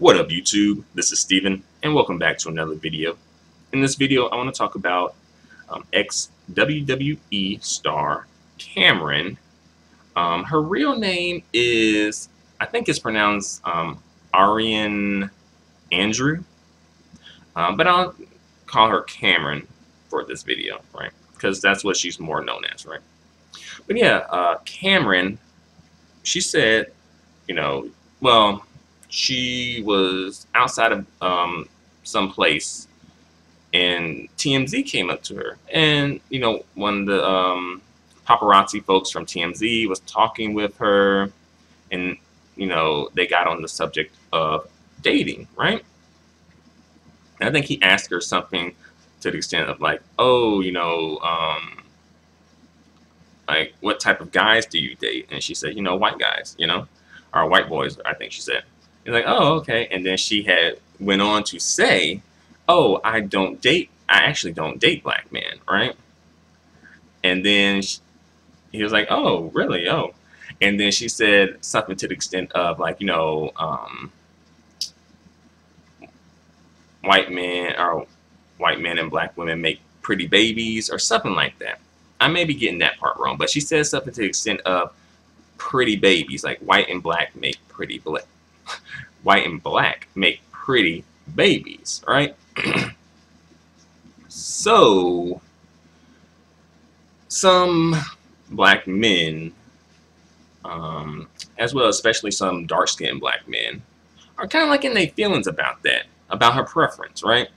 What up, YouTube? This is Steven, and welcome back to another video. In this video, I want to talk about ex-WWE star Cameron. Her real name is, I think it's pronounced Ariane Andrew, but I'll call her Cameron for this video, right? Because that's what she's more known as, right? But yeah, Cameron, she said, well, she was outside of some place, and TMZ came up to her, and one of the paparazzi folks from TMZ was talking with her, and they got on the subject of dating, right? And I think he asked her something to the extent of like, oh, like what type of guys do you date? And she said, white guys, or white boys, I think she said. He's like, oh, okay. And then she had went on to say, oh, I actually don't date black men, right? And then he was like, oh, really? Oh. And then she said something to the extent of like, white men and black women make pretty babies or something like that. I may be getting that part wrong, but she said something to the extent of pretty babies, like white and black make pretty white and black make pretty babies, right? So some black men, as well, especially some dark-skinned black men, are kind of like in their feelings about that, about her preference, right?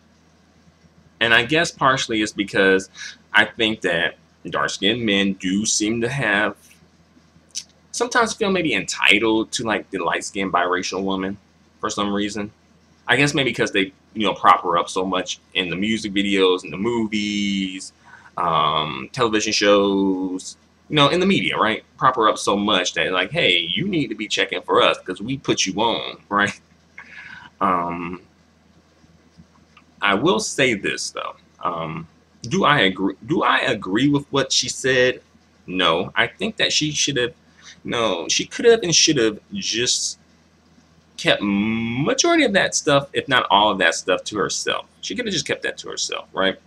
And I guess partially it's because I think that dark-skinned men do seem to have, sometimes feel maybe entitled to like the light-skinned biracial woman for some reason. I guess maybe because they, prop her up so much in the music videos, in the movies, television shows, in the media, right? Prop her up so much that like, hey, you need to be checking for us because we put you on, right? I will say this though. Do I agree? Do I agree with what she said? No. I think that she should have. No, she could have and should have just kept majority of that stuff, if not all of that stuff, to herself. She could have just kept that to herself, right?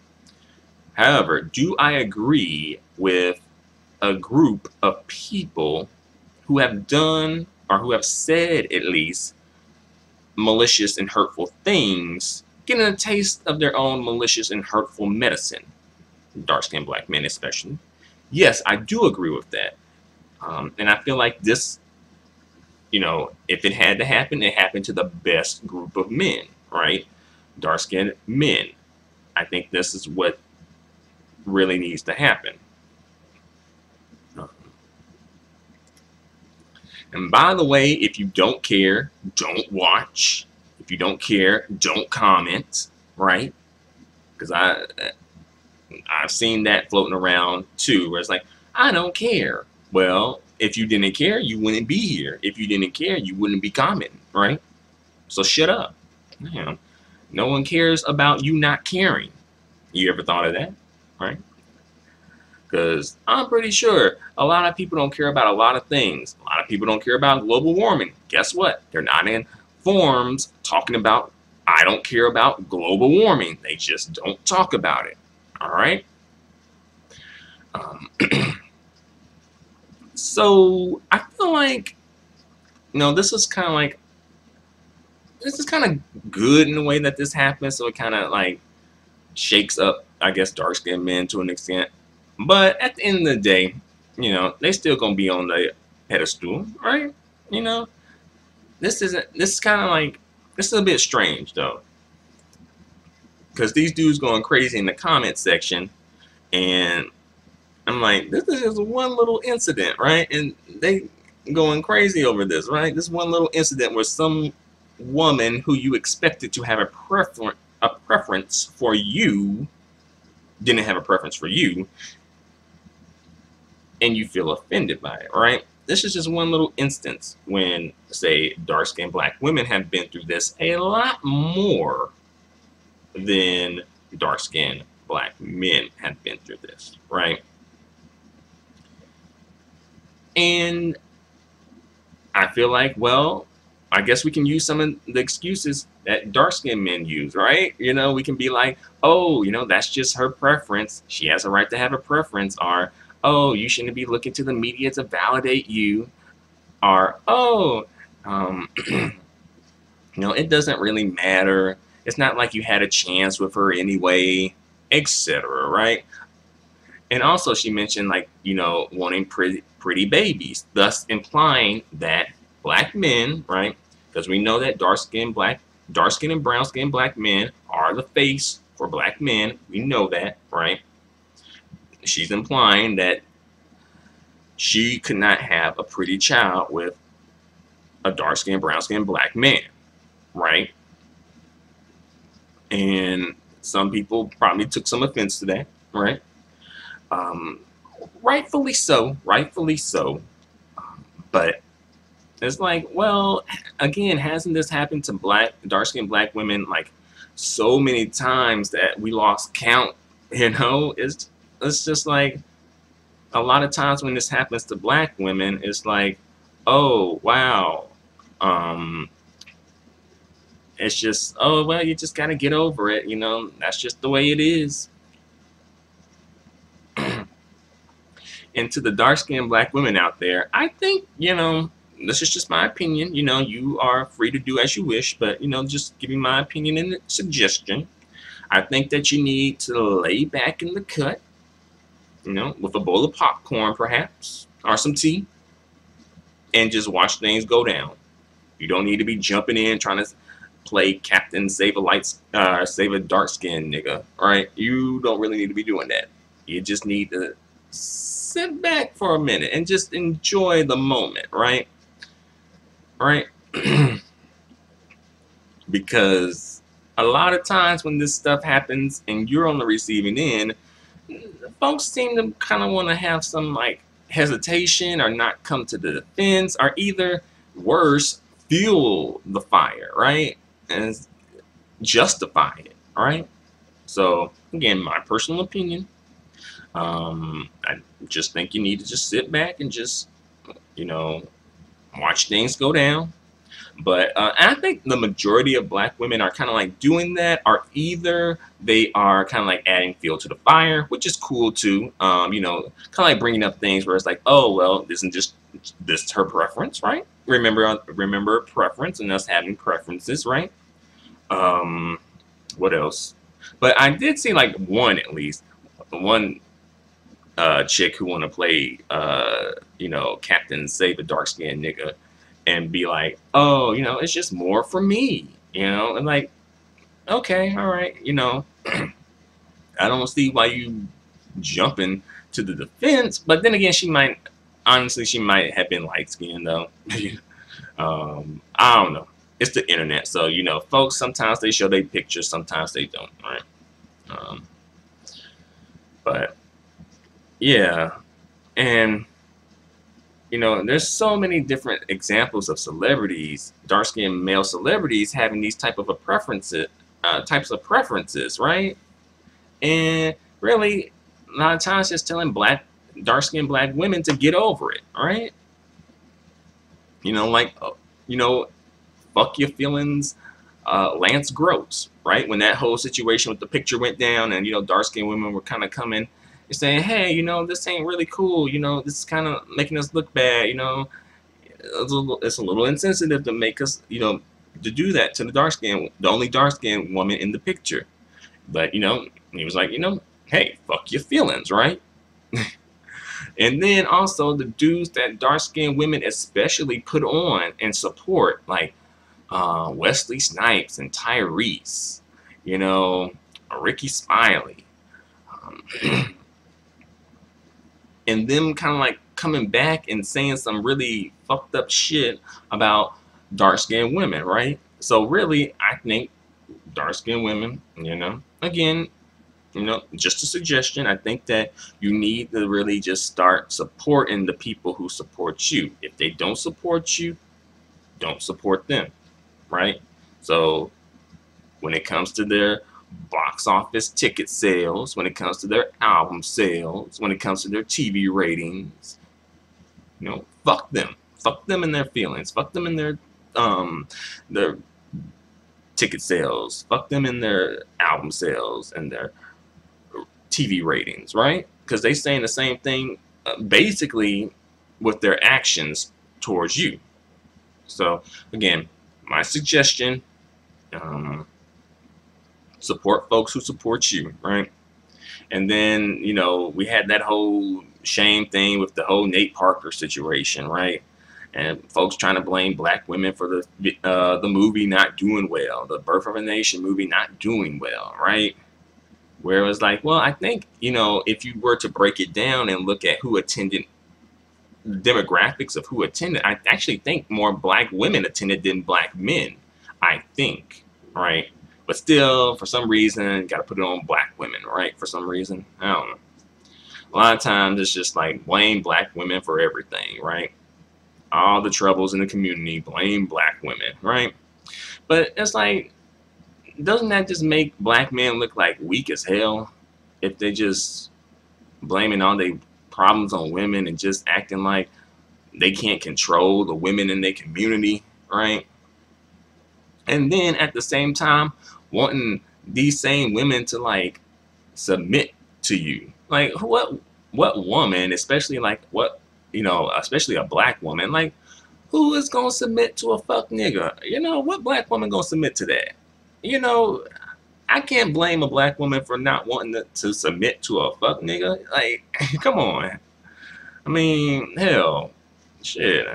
However, do I agree with a group of people who have done, or who have said at least, malicious and hurtful things, getting a taste of their own malicious and hurtful medicine? Dark-skinned black men especially. Yes, I do agree with that. And I feel like this, if it had to happen, it happened to the best group of men, right? Dark-skinned men. I think this is what really needs to happen. And by the way, if you don't care, don't watch. If you don't care, don't comment, right? Because I've seen that floating around too, where it's like, I don't care. Well, if you didn't care, you wouldn't be here. If you didn't care, you wouldn't be commenting, right? So shut up. No one cares about you not caring. You ever thought of that, right? Because I'm pretty sure a lot of people don't care about a lot of things. A lot of people don't care about global warming. Guess what? They're not in forums talking about, I don't care about global warming. They just don't talk about it. All right? So I feel like, this is kind of good in the way that this happens. So it kind of like shakes up, I guess, dark-skinned men to an extent. But at the end of the day, they still gonna be on the pedestal, right? This is kind of like, this is a bit strange though, because these dudes going crazy in the comment section, and I'm like, this is just one little incident, right? And they going crazy over this, right? This one little incident where some woman who you expected to have a preference for you didn't have a preference for you, and you feel offended by it, right? This is just one little instance when, say, dark-skinned black women have been through this a lot more than dark-skinned black men have been through this, right? And I feel like, well, I guess we can use some of the excuses that dark skinned men use, right? You know, we can be like, oh, you know, that's just her preference. She has a right to have a preference. Or, oh, you shouldn't be looking to the media to validate you. Or, oh, you know, it doesn't really matter. It's not like you had a chance with her anyway, etc. Right? And also, she mentioned like you know wanting pretty babies, thus implying that black men, right? Because we know that dark skin and brown skin black men are the face for black men. We know that, right? She's implying that she could not have a pretty child with a dark skin, brown skin black man, right? And some people probably took some offense to that, right? Um, rightfully so, rightfully so. But it's like, well, again, hasn't this happened to dark skinned black women like so many times that we lost count? You know, it's just like a lot of times when this happens to black women, it's like, oh wow, um, it's just, oh well, you just gotta get over it. You know, that's just the way it is. And to the dark skinned black women out there, I think, you know, this is just my opinion. You know, you are free to do as you wish, but, you know, just giving my opinion and suggestion. I think that you need to lay back in the cut, you know, with a bowl of popcorn perhaps, or some tea, and just watch things go down. You don't need to be jumping in trying to play Captain Save a Save a dark skinned nigga. All right, you don't really need to be doing that. You just need to sit back for a minute and just enjoy the moment, right? Right? Because a lot of times when this stuff happens and you're on the receiving end, folks seem to kind of want to have some like hesitation or not come to the defense, or either worse, fuel the fire, right? And justify it, right? So again, my personal opinion. I just think you need to just sit back and just, you know, watch things go down. But I think the majority of black women are kind of like doing that, or either they are kind of like adding fuel to the fire, which is cool too. You know, kind of like bringing up things where it's like, oh well, isn't just this her preference, right? Remember preference and us having preferences, right? What else? But I did see like one at least one chick who want to play, you know, Captain Save a dark skinned nigga, and be like, oh, you know, it's just more for me, you know, and like, okay, all right, you know, I don't see why you jumping to the defense, but then again, honestly, she might have been light skinned though. I don't know. It's the internet, so you know, folks. Sometimes they show their pictures, sometimes they don't. Right? But yeah, and you know, there's so many different examples of celebrities, dark-skinned male celebrities, having these types of preferences, right? And really, a lot of times, just telling dark-skinned black women to get over it, right? You know, like, you know, fuck your feelings, Lance Gross, right? When that whole situation with the picture went down, and you know, dark-skinned women were kind of coming. You're saying, hey, you know, this ain't really cool. You know, this is kind of making us look bad. You know, it's a little insensitive to make us, you know, to do that to the only dark skinned woman in the picture. But, you know, he was like, you know, hey, fuck your feelings, right? And then also the dudes that dark skinned women especially put on and support, like Wesley Snipes and Tyrese, you know, Ricky Smiley. And them kind of like coming back and saying some really fucked up shit about dark-skinned women, right? So really, I think dark-skinned women, you know, again, you know, just a suggestion. I think that you need to really just start supporting the people who support you. If they don't support you, don't support them, right? So when it comes to their box office ticket sales, when it comes to their album sales, when it comes to their TV ratings, you know, fuck them. Fuck them in their feelings. Fuck them in their their ticket sales, fuck them in their album sales and their TV ratings, right? Because they saying the same thing basically with their actions towards you. So again, my suggestion, support folks who support you, right? And then, you know, we had that whole shame thing with the whole Nate Parker situation, right? And folks trying to blame black women for the movie not doing well, the Birth of a Nation movie not doing well, right? Where it was like, well, I think, you know, if you were to break it down and look at who attended, demographics of who attended, I actually think more black women attended than black men, I think, right? But still, for some reason, got to put it on black women, right? For some reason, I don't know. A lot of times it's just like blame black women for everything, right? All the troubles in the community, blame black women, right? But it's like, doesn't that just make black men look like weak as hell if they just blaming all their problems on women and just acting like they can't control the women in their community, right? And then at the same time, wanting these same women to like submit to you. Like what woman, especially like what, you know, especially a black woman, like who is gonna submit to a fuck nigga? You know, what black woman gonna submit to that? You know, I can't blame a black woman for not wanting to submit to a fuck nigga. Like, come on. I mean, hell, shit.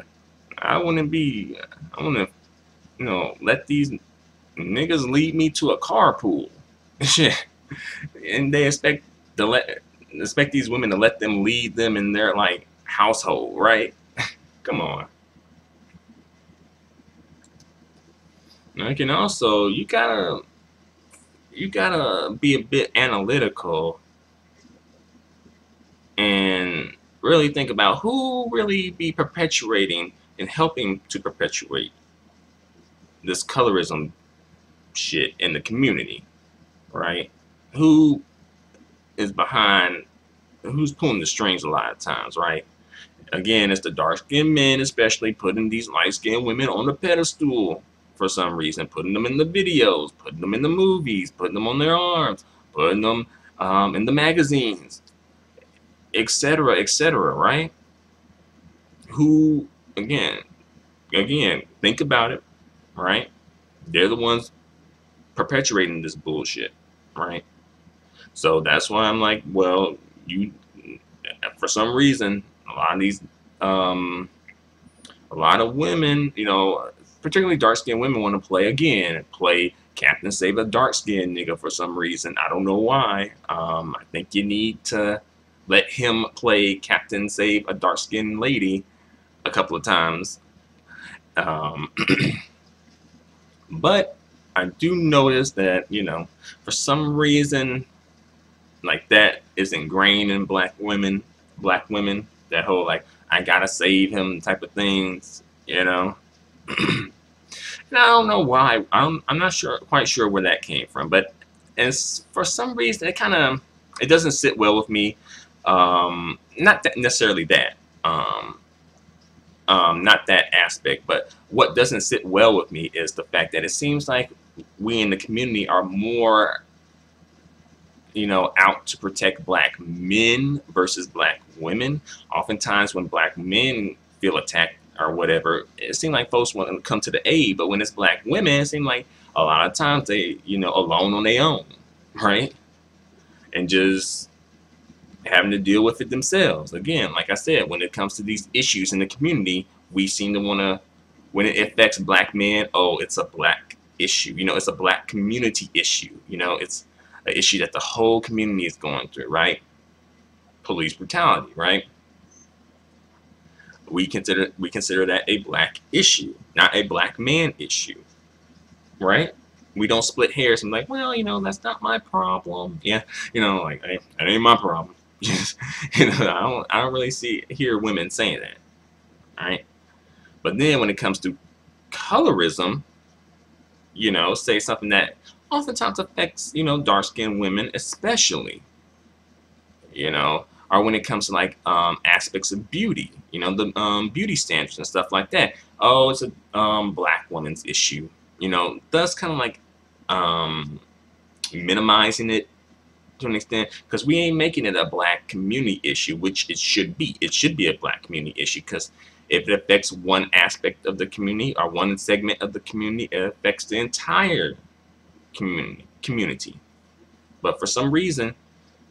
I wouldn't, you know, let these niggas lead me to a carpool. Shit. And they expect these women to let them lead them in their like household, right? Come on. Like, and also you gotta be a bit analytical and really think about who really be perpetuating and helping to perpetuate this colorism shit in the community, right? Who is behind, who's pulling the strings a lot of times, right? Again, it's the dark-skinned men, especially putting these light-skinned women on the pedestal for some reason, putting them in the videos, putting them in the movies, putting them on their arms, putting them in the magazines, etc., etc., right? Who, again, think about it, right? They're the ones perpetuating this bullshit, right? So that's why I'm like, well, for some reason, a lot of women, you know, particularly dark-skinned women, want to play Captain Save a Dark-Skinned Nigga for some reason. I don't know why. I think you need to let him play Captain Save a Dark-Skinned Lady a couple of times. But I do notice that, you know, for some reason, like that is ingrained in black women, that whole like, I gotta save him type of things, you know. And I don't know why. I'm not quite sure where that came from, but it's for some reason it doesn't sit well with me. Not that necessarily that, not that aspect, but what doesn't sit well with me is the fact that it seems like we in the community are more, you know, out to protect black men versus black women. Oftentimes when black men feel attacked or whatever, it seems like folks want to come to the aid, but when it's black women, it seems like a lot of times they, you know, alone on their own, right? And just having to deal with it themselves. Again, like I said, when it comes to these issues in the community, we seem to want to, when it affects black men, oh, it's a black issue. You know, it's a black community issue. You know, it's an issue that the whole community is going through, right? Police brutality, right? We consider that a black issue, not a black man issue, right? We don't split hairs and like, well, you know, that's not my problem. Yeah, you know, like, hey, that ain't my problem. Just, you know, I don't really hear women saying that, right? But then when it comes to colorism, you know, say something that oftentimes affects, you know, dark-skinned women especially, you know, or when it comes to like aspects of beauty, you know, the beauty standards and stuff like that. Oh, it's a black woman's issue, you know, thus kind of like minimizing it to an extent, because we ain't making it a black community issue, which it should be. It should be a black community issue, because if it affects one aspect of the community or one segment of the community, it affects the entire community. But for some reason,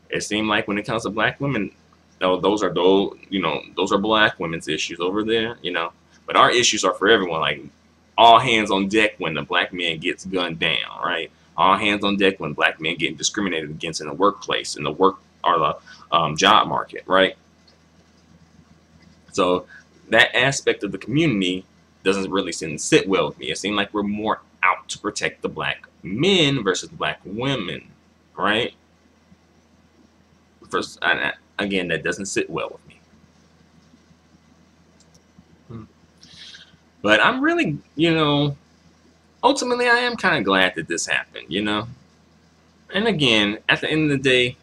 it seemed like when it comes to black women, oh, those are those are black women's issues over there, you know. But our issues are for everyone. Like all hands on deck when the black man gets gunned down, right? All hands on deck when black men get discriminated against in the workplace, in the work or the job market, right? So that aspect of the community doesn't really sit well with me. It seems like we're more out to protect the black men versus black women, right? First, again, that doesn't sit well with me. But I'm really, you know, ultimately, I am kind of glad that this happened, you know. And again, at the end of the day,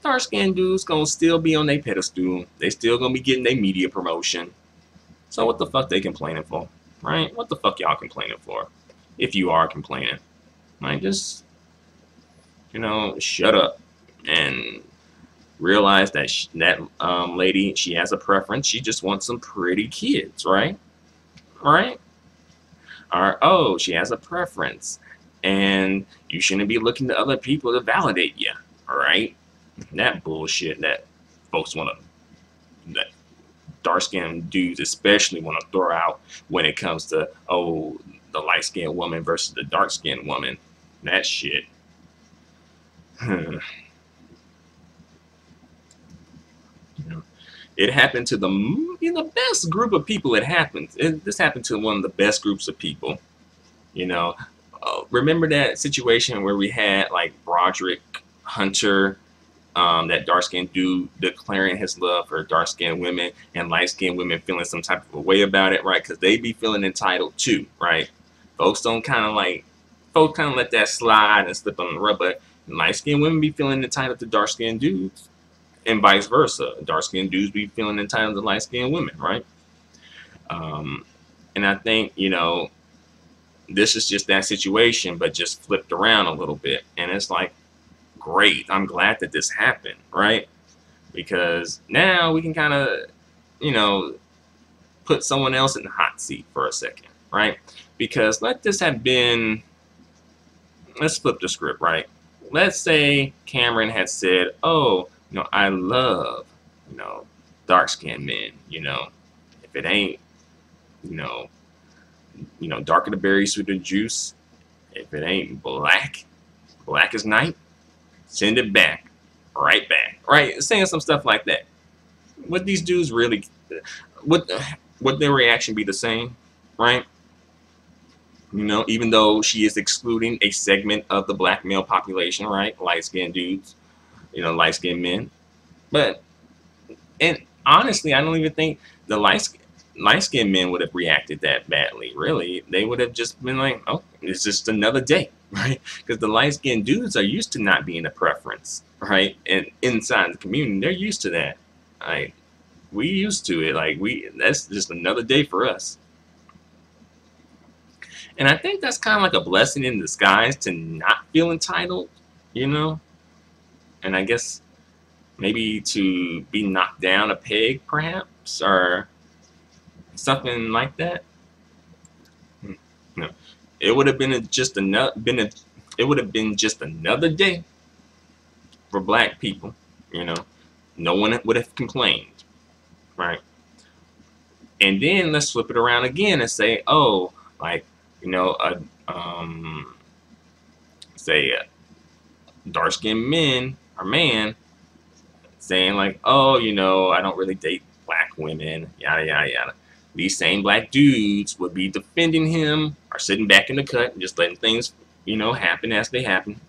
dark-skinned dudes gonna still be on their pedestal. They still gonna be getting their media promotion. So what the fuck they complaining for, right? What the fuck y'all complaining for? If you are complaining, like just, you know, shut up and realize that that lady, she has a preference. She just wants some pretty kids, right? Right? Or, oh, she has a preference, and you shouldn't be looking to other people to validate you, all right? That bullshit that folks want to, that dark-skinned dudes especially want to throw out when it comes to, oh, the light-skinned woman versus the dark-skinned woman. That shit. You know, it happened to the best group of people. It happened. This happened to one of the best groups of people. You know, remember that situation where we had like Broderick Hunter, that dark-skinned dude declaring his love for dark-skinned women, and light-skinned women feeling some type of a way about it, right? Because they be feeling entitled too, right? Folks kind of let that slide and slip on the rug, but light-skinned women be feeling entitled to dark-skinned dudes, and vice versa. Dark-skinned dudes be feeling entitled to light-skinned women, right? And I think, you know, this is just that situation, but just flipped around a little bit. And it's like, great. I'm glad that this happened, right? Because now we can kind of, you know, put someone else in the hot seat for a second, right? Because let's flip the script, right? Let's say Cameron had said, oh, you know, I love, you know, dark-skinned men, you know. If it ain't, you know, darker the berry, sweeter the juice. If it ain't black as night, send it back, right? Saying some stuff like that. Would these dudes really, would their reaction be the same, right? You know, even though she is excluding a segment of the black male population, right? Light-skinned dudes, you know, light-skinned men. But, and honestly, I don't even think the light-skinned men would have reacted that badly, really. They would have just been like, oh, it's just another day, right? Because the light-skinned dudes are used to not being a preference, right? And inside the community, they're used to that. Like, we used to it. Like, that's just another day for us. And I think that's kind of like a blessing in disguise to not feel entitled, you know? And I guess maybe to be knocked down a peg, perhaps, or something like that. No, it would have been just another day for black people, you know. No one would have complained, right? And then let's flip it around again and say, oh, like, you know, say dark-skinned men or man saying like, oh, you know, I don't really date black women, yada yada yada. These same black dudes would be defending him or sitting back in the cut and just letting things, you know, happen as they happen.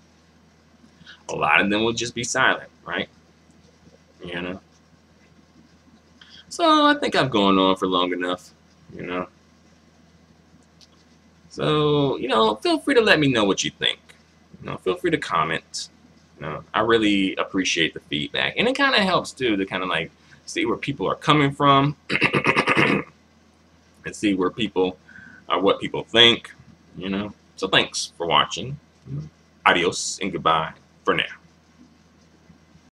A lot of them would just be silent, right? You know. So I think I've gone on for long enough, you know. So, you know, feel free to let me know what you think. You know, feel free to comment. You know, I really appreciate the feedback, and it kind of helps too to kind of like see where people are coming from and see where people what people think. You know, so thanks for watching. Adios and goodbye for now.